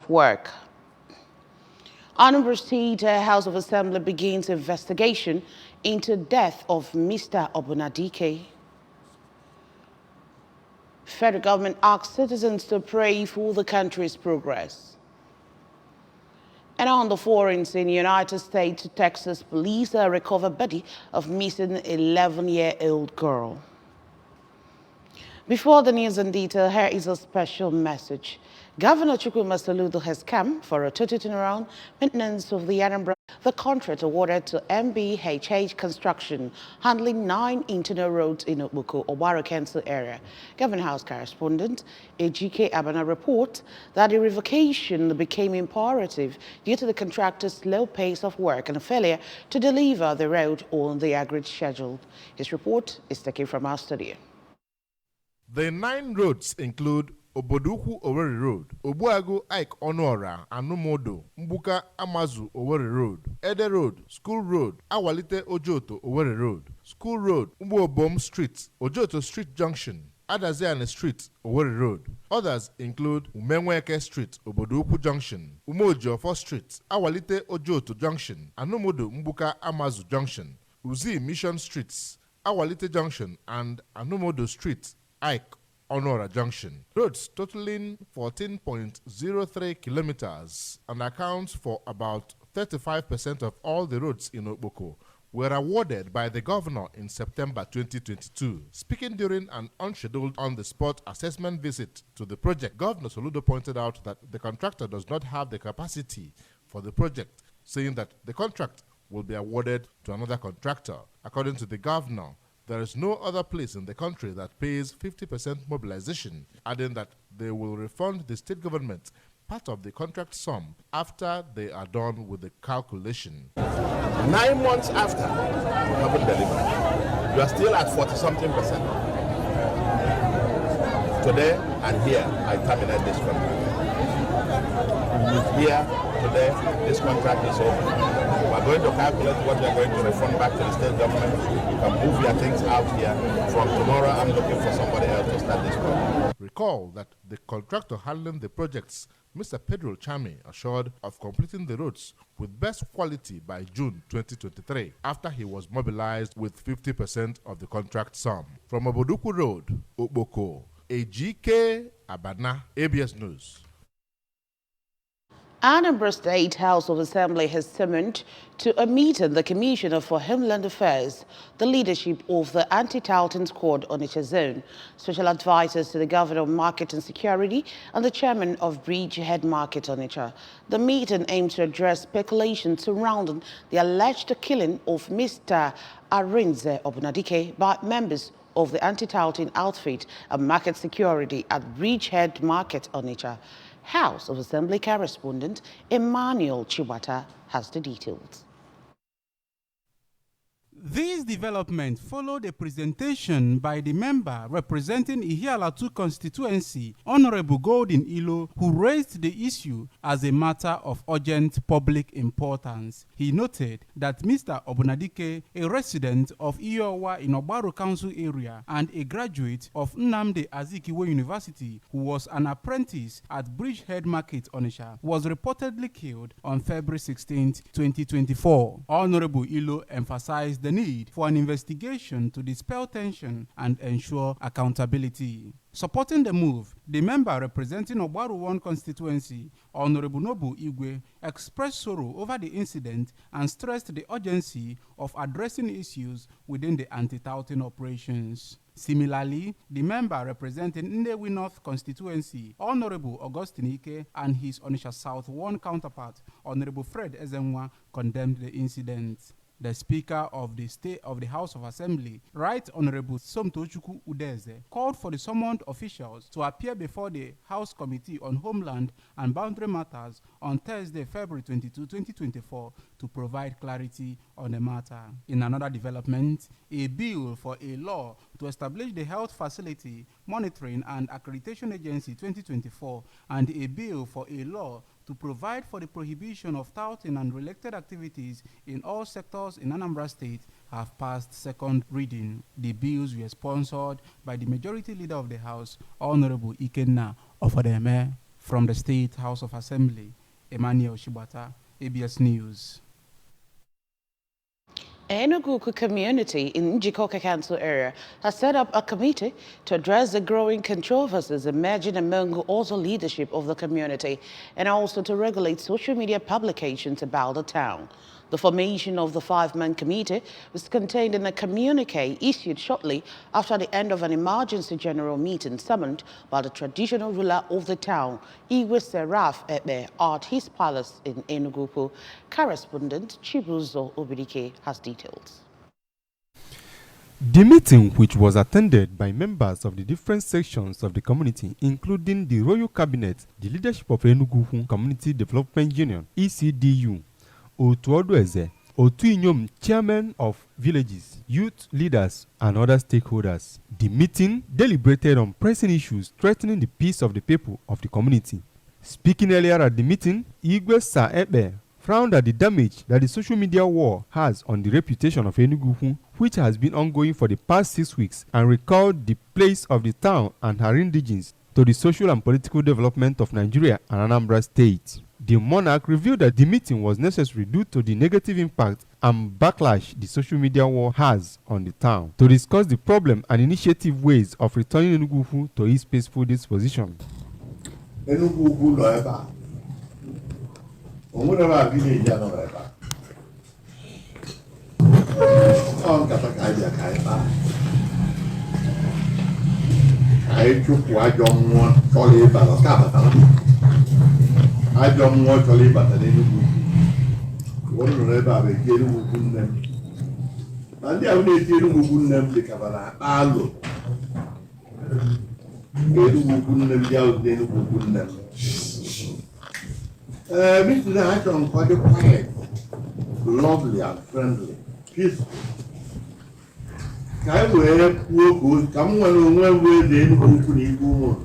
of work. Anambra State House of Assembly begins investigation into death of Mr. Obunadike. Federal government asks citizens to pray for the country's progress. And on the foreign scene, United States, Texas police recover body of missing 11-year-old girl. Before the news in detail, here is a special message. Governor Chukwuma Soludo has come for a total turnaround maintenance of the Anambra. The contract awarded to MBHH Construction, handling 9 internal roads in Okpoko, Obaro Council area. Government House correspondent Ejike Abana reports that the revocation became imperative due to the contractor's slow pace of work and a failure to deliver the road on the agreed schedule. His report is taken from our studio. The 9 roads include Oboduku Owerri Road, Obuagu Ike Onuora, Anumodo, Mbuka Amazu Owerri Road, Ede Road, School Road, Awalite Ojoto Owerri Road, School Road, Umbuobom Street, Ojoto Street Junction, Adaziane Street, Owerri Road. Others include Umenweke Street, Oboduku Junction, Umojiofo Street, Awalite Ojoto Junction, Anumodo Mbuka Amazu Junction, Uzi Mission Streets, Awalite Junction, and Anumodo Street, Ike Onora Junction. Roads totaling 14.03 kilometers and accounts for about 35% of all the roads in Okpoko were awarded by the governor in September 2022. Speaking during an unscheduled on-the-spot assessment visit to the project, Governor Soludo pointed out that the contractor does not have the capacity for the project, saying that the contract will be awarded to another contractor. According to the governor, there is no other place in the country that pays 50% mobilization, adding that they will refund the state government part of the contract sum after they are done with the calculation. 9 months after you haven't delivered, you are still at 40-something%. Today and here, I terminate this contract. Here, today, this contract is over. We are going to calculate what we are going to refund back to the state government. You can move your things out here. From tomorrow, I'm looking for somebody else to start this project. Recall that the contractor handling the projects, Mr. Pedro Chami, assured of completing the roads with best quality by June 2023, after he was mobilized with 50% of the contract sum. From Oboduku Road, Okpoko, Ejike Abana, ABS News. Anambra State House of Assembly has summoned to a meeting the Commissioner for Homeland Affairs, the leadership of the Anti-Tarleton Squad on Onitsha Zone, special advisors to the Governor of Market and Security, and the Chairman of Bridgehead Market Onitsha. The meeting aims to address speculation surrounding the alleged killing of Mr. Arinze Obunadike by members of the Anti-Tarleton outfit and Market Security at Bridgehead Market Onitsha. House of Assembly correspondent Emmanuel Chibata has the details. This development followed a presentation by the member representing Ihiala 2 constituency, Honorable Golden Ilo, who raised the issue as a matter of urgent public importance. He noted that Mr. Obunadike, a resident of Iowa in Obaro Council area and a graduate of Nnamdi Azikiwe University, who was an apprentice at Bridgehead Market Onitsha, was reportedly killed on February 16, 2024. Honorable Ilo emphasized the need for an investigation to dispel tension and ensure accountability. Supporting the move, the member representing Obaro 1 constituency, Honorable Nobu Igwe, expressed sorrow over the incident and stressed the urgency of addressing issues within the anti-tarleton operations. Similarly, the member representing Nnewi North constituency, Honorable Augustine Ike, and his Onitsha South 1 counterpart, Honorable Fred Ezenwa, condemned the incident. The Speaker of the House of Assembly, Right Honorable Somtochukwu Udeze, called for the summoned officials to appear before the House Committee on Homeland and Boundary Matters on Thursday, February 22, 2024, to provide clarity on the matter. In another development, a bill for a law to establish the Health Facility Monitoring and Accreditation Agency 2024 and a bill for a law to provide for the prohibition of touting and related activities in all sectors in Anambra State have passed second reading. The bills were sponsored by the Majority Leader of the House, Honorable Ikenna Ofodeme. From the State House of Assembly, Emmanuel Shibata, ABS News. Enugu community in Njikoka Council area has set up a committee to address the growing controversies emerging among also leadership of the community and also to regulate social media publications about the town. The formation of the five-man committee was contained in a communique issued shortly after the end of an emergency general meeting summoned by the traditional ruler of the town, Igwe Seraph Ebe, at his palace in Enugu. Correspondent Chibuzo Obirike has details. The meeting, which was attended by members of the different sections of the community, including the Royal Cabinet, the leadership of Enugu Community Development Union, ECDU, Otuodo Eze, Otu Inyom, chairman of villages, youth leaders, and other stakeholders. The meeting deliberated on pressing issues threatening the peace of the people of the community. Speaking earlier at the meeting, Igwe Sir Ebe frowned at the damage that the social media war has on the reputation of Enugu, which has been ongoing for the past 6 weeks, and recalled the place of the town and her indigenes to the social and political development of Nigeria and Anambra State. The monarch revealed that the meeting was necessary due to the negative impact and backlash the social media war has on the town, to discuss the problem and initiative ways of returning Enugu to its peaceful disposition. Enugu no eba. Omuraba village no eba. On kata kaya kaya. Ai chupu ajomo tole ba la kaba. Ajomo tole ba tele Enugu. Wonu eba be Enugu kunnem. Andi awne Enugu kunnem de kabala alo. Enugu kunnem jaw de Enugu kunnem. Mr. Ashton, quite quiet, lovely and friendly, peaceful. Come where they go.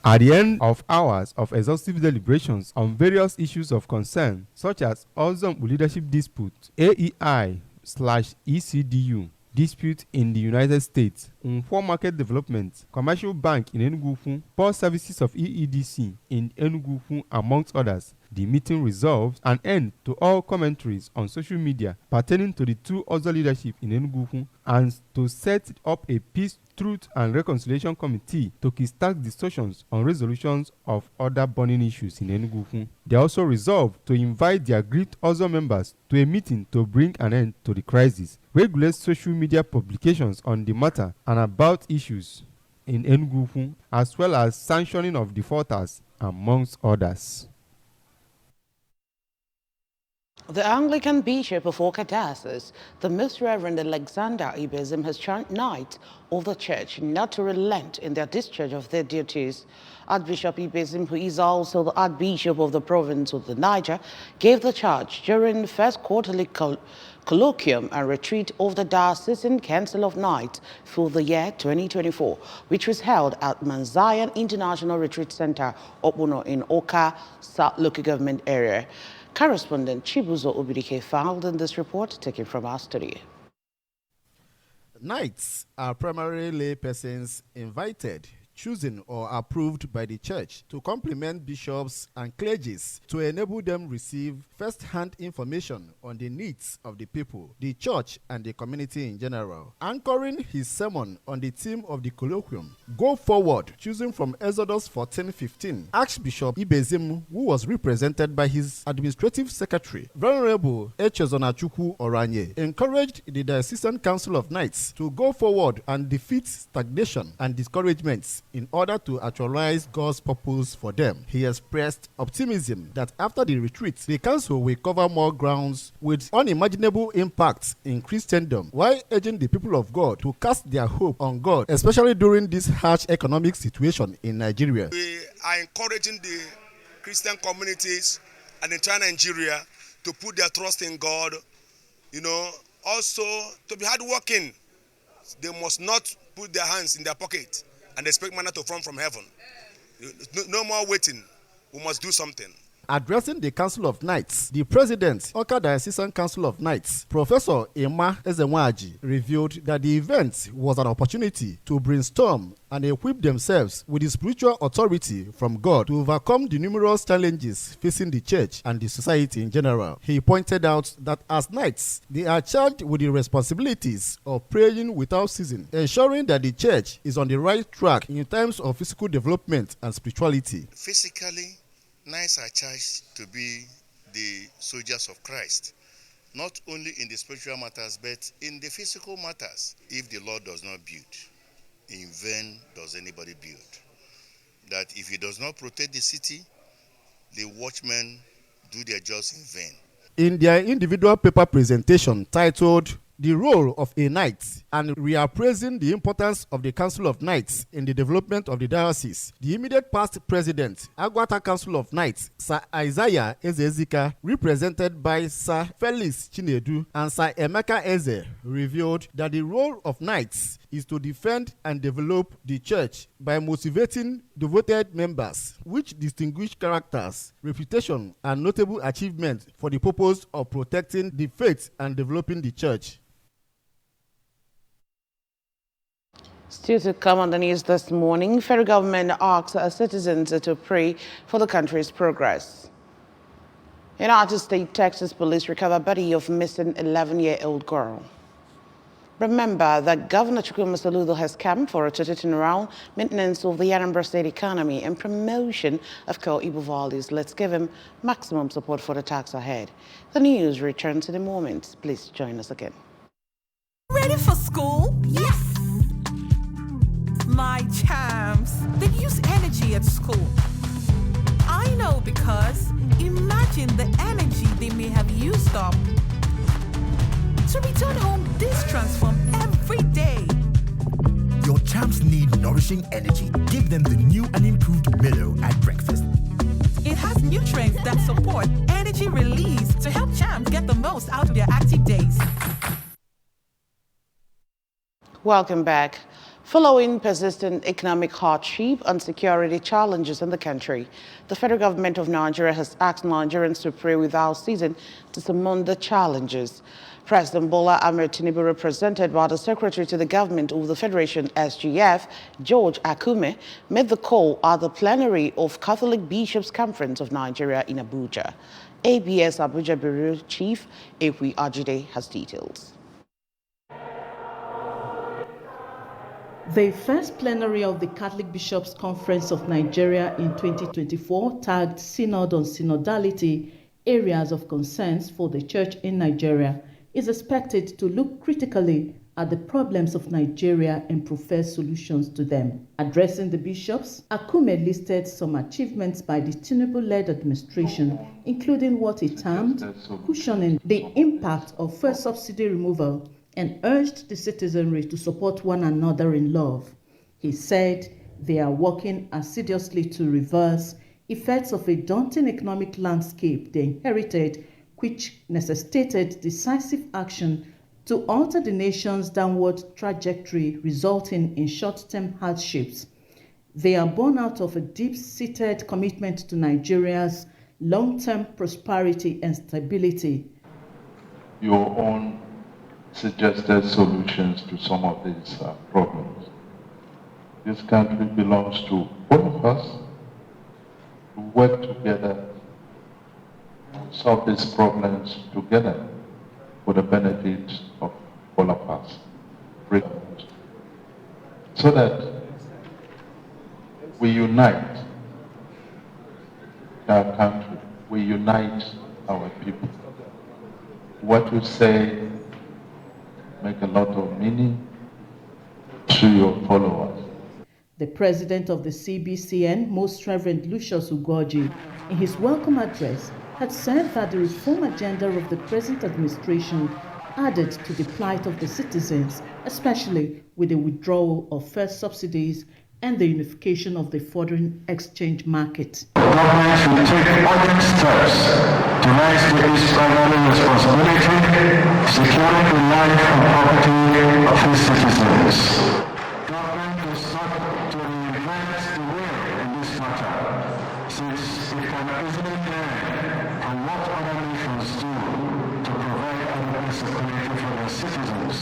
At the end of hours of exhaustive deliberations on various issues of concern, such as Ozone Leadership Dispute, AEI/ECDU, dispute in the United States, Unfor Market Development, Commercial Bank in Enugu, Poor Services of EEDC in Enugu, amongst others, the meeting resolved an end to all commentaries on social media pertaining to the two other leadership in Enugu and to set up a peace, truth and reconciliation committee to kickstart discussions on resolutions of other burning issues in Enugu. They also resolved to invite the aggrieved other members to a meeting to bring an end to the crisis, regulate social media publications on the matter and about issues in Enugu, as well as sanctioning of defaulters, amongst others. The Anglican Bishop of Awka Diocese, the Most Reverend Alexander Ibezim, has charged Knights of the Church not to relent in their discharge of their duties. Archbishop Ibezim, who is also the Archbishop of the province of the Niger, gave the charge during the first quarterly colloquium and retreat of the Diocesan Council of Knights for the year 2024, which was held at Mount Zion International Retreat Center, Opuno, in Awka South Local Government Area. Correspondent Chibuzo Obirike found in this report taken from our studio. Knights are primarily lay persons invited, chosen or approved by the church to complement bishops and clergies to enable them receive first-hand information on the needs of the people, the church, and the community in general. Anchoring his sermon on the theme of the colloquium, Go Forward, choosing from Exodus 14:15, Archbishop Ibezim, who was represented by his administrative secretary, Venerable Echezonachukwu Oranye, encouraged the Diocesan Council of Knights to go forward and defeat stagnation and discouragements in order to actualize God's purpose for them. He expressed optimism that after the retreat, the council will cover more grounds with unimaginable impacts in Christendom, while urging the people of God to cast their hope on God, especially during this harsh economic situation in Nigeria. We are encouraging the Christian communities and entire Nigeria to put their trust in God, also to be hardworking. They must not put their hands in their pocket and expect manna to fall from heaven. No more waiting. We must do something. Addressing the Council of Knights, the President, Awka Diocesan Council of Knights, Professor Emma Ezenwaji, revealed that the event was an opportunity to brainstorm and equip themselves with the spiritual authority from God to overcome the numerous challenges facing the church and the society in general. He pointed out that as knights, they are charged with the responsibilities of praying without ceasing, ensuring that the church is on the right track in terms of physical development and spirituality. Physically, knights are charged to be the soldiers of Christ, not only in the spiritual matters, but in the physical matters. If the Lord does not build, in vain does anybody build. That if he does not protect the city, the watchmen do their jobs in vain. In their individual paper presentation titled The Role of a Knight and reappraising the importance of the Council of Knights in the development of the diocese, the immediate past president, Agwata Council of Knights, Sir Isaiah Ezezika, represented by Sir Felix Chinedu and Sir Emeka Eze, revealed that the role of knights is to defend and develop the church by motivating devoted members, which distinguish characters, reputation, and notable achievements for the purpose of protecting the faith and developing the church. Still to come on the news this morning, federal government asks citizens to pray for the country's progress. United States Texas police recover body of missing 11-year-old girl. Remember that Governor Chukwuma Soludo has camped for a total turnaround, maintenance of the Anambra State economy and promotion of core Igbo values. Let's give him maximum support for the task ahead. The news returns in a moment. Please join us again. Ready for school? Yes! My champs, they use energy at school. I know because imagine the energy they may have used up. To return home this transform every day. Your champs need nourishing energy. Give them the new and improved Milo at breakfast. It has nutrients that support energy release to help champs get the most out of their active days. Welcome back. Following persistent economic hardship and security challenges in the country, the federal government of Nigeria has asked Nigerians to pray without ceasing to surmount the challenges. President Bola Ahmed Tinubu, represented by the Secretary to the Government of the Federation SGF, George Akume, made the call at the plenary of Catholic Bishops' Conference of Nigeria in Abuja. ABS Abuja Bureau Chief Ekwi Ajide has details. The first plenary of the Catholic Bishops' Conference of Nigeria in 2024, tagged Synod on Synodality, Areas of Concerns for the Church in Nigeria, is expected to look critically at the problems of Nigeria and profess solutions to them. Addressing the bishops, Akume listed some achievements by the Tinubu-led administration, including what he termed cushioning the impact of fuel subsidy removal, and urged the citizenry to support one another in love. He said they are working assiduously to reverse effects of a daunting economic landscape they inherited, which necessitated decisive action to alter the nation's downward trajectory, resulting in short-term hardships. They are born out of a deep-seated commitment to Nigeria's long-term prosperity and stability. Your own suggested solutions to some of these problems. This country belongs to all of us to work together, solve these problems together for the benefit of all of us. So that we unite our country, we unite our people. What you say make a lot of meaning to your followers. The president of the CBCN, Most Reverend Lucius Ugoji, in his welcome address, had said that the reform agenda of the present administration added to the plight of the citizens, especially with the withdrawal of fuel subsidies and the unification of the foreign exchange market. The government should take urgent steps to rise to its primary responsibility, securing the life and property of its citizens. Government is sought to reinvent the wheel in this matter, since it can easily learn from what other nations do to provide adequate security for their citizens.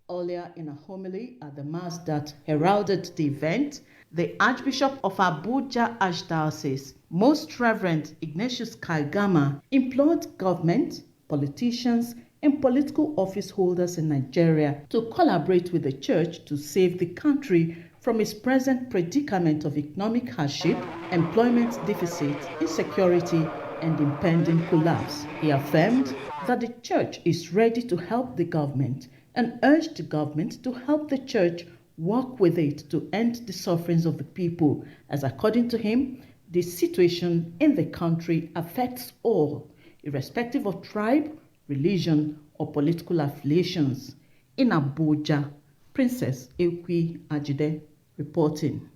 Earlier in a homily at the Mass that heralded the event, the Archbishop of Abuja Archdiocese, Most Reverend Ignatius Kaigama, implored government, politicians, and political office holders in Nigeria to collaborate with the Church to save the country from its present predicament of economic hardship, employment deficit, insecurity, and impending collapse. He affirmed that the Church is ready to help the government and urged the government to help the Church work with it to end the sufferings of the people, as according to him, the situation in the country affects all, irrespective of tribe, religion, or political affiliations. In Abuja, Princess Ekwi Ajide reporting.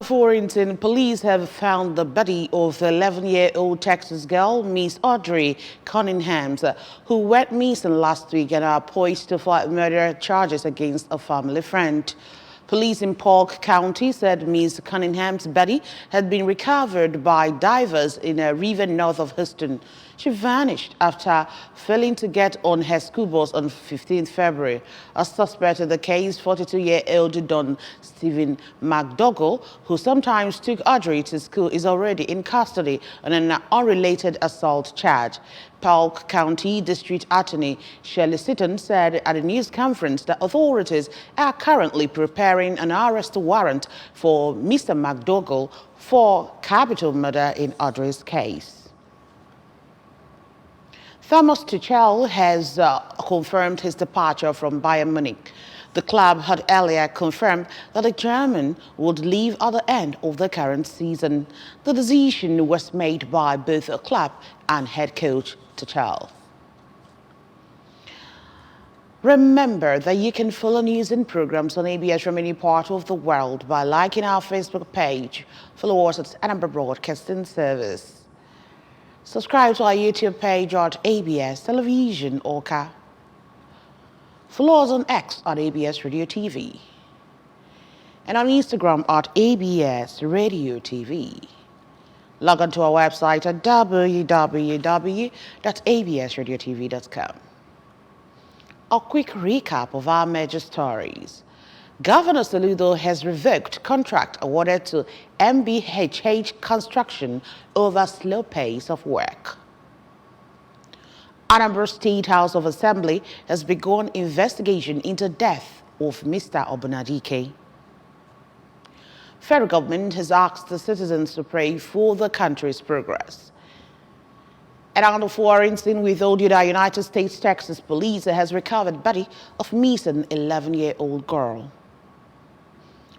Warrington police have found the body of the 11-year-old Texas girl, Miss Audrey Cunningham, who went missing last week and are poised to file murder charges against a family friend. Police in Polk County said Miss Cunningham's body had been recovered by divers in a river north of Houston. She vanished after failing to get on her school bus on 15 February. A suspect in the case, 42-year-old Don Stephen McDougall, who sometimes took Audrey to school, is already in custody on an unrelated assault charge. Polk County District Attorney Shirley Sitton said at a news conference that authorities are currently preparing an arrest warrant for Mr. McDougall for capital murder in Audrey's case. Thomas Tuchel has confirmed his departure from Bayern Munich. The club had earlier confirmed that the German would leave at the end of the current season. The decision was made by both the club and head coach Tuchel. Remember that you can follow news and programs on ABS from any part of the world by liking our Facebook page. Follow us at Anambra Broadcasting Service. Subscribe to our YouTube page at ABS Television Orca. Follow us on X at ABS Radio TV. And on Instagram at ABS Radio TV. Log on to our website at www.absradiotv.com. A quick recap of our major stories. Governor Soludo has revoked contract awarded to MBHH Construction over slow pace of work. Anambra State House of Assembly has begun investigation into death of Mr. Obunadike. Federal government has asked the citizens to pray for the country's progress. And out of Warrington, with Oduda, United States Texas Police has recovered body of missing 11-year-old girl.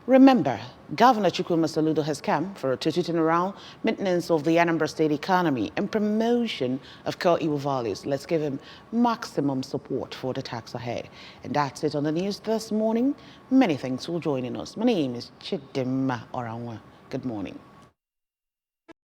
Remember, Governor Chukwuma Soludo has come for a total turnaround, maintenance of the Anambra State economy, and promotion of core Igbo values. Let's give him maximum support for the task ahead. And that's it on the news this morning. Many thanks for joining us. My name is Chidimma Oranwa. Good morning.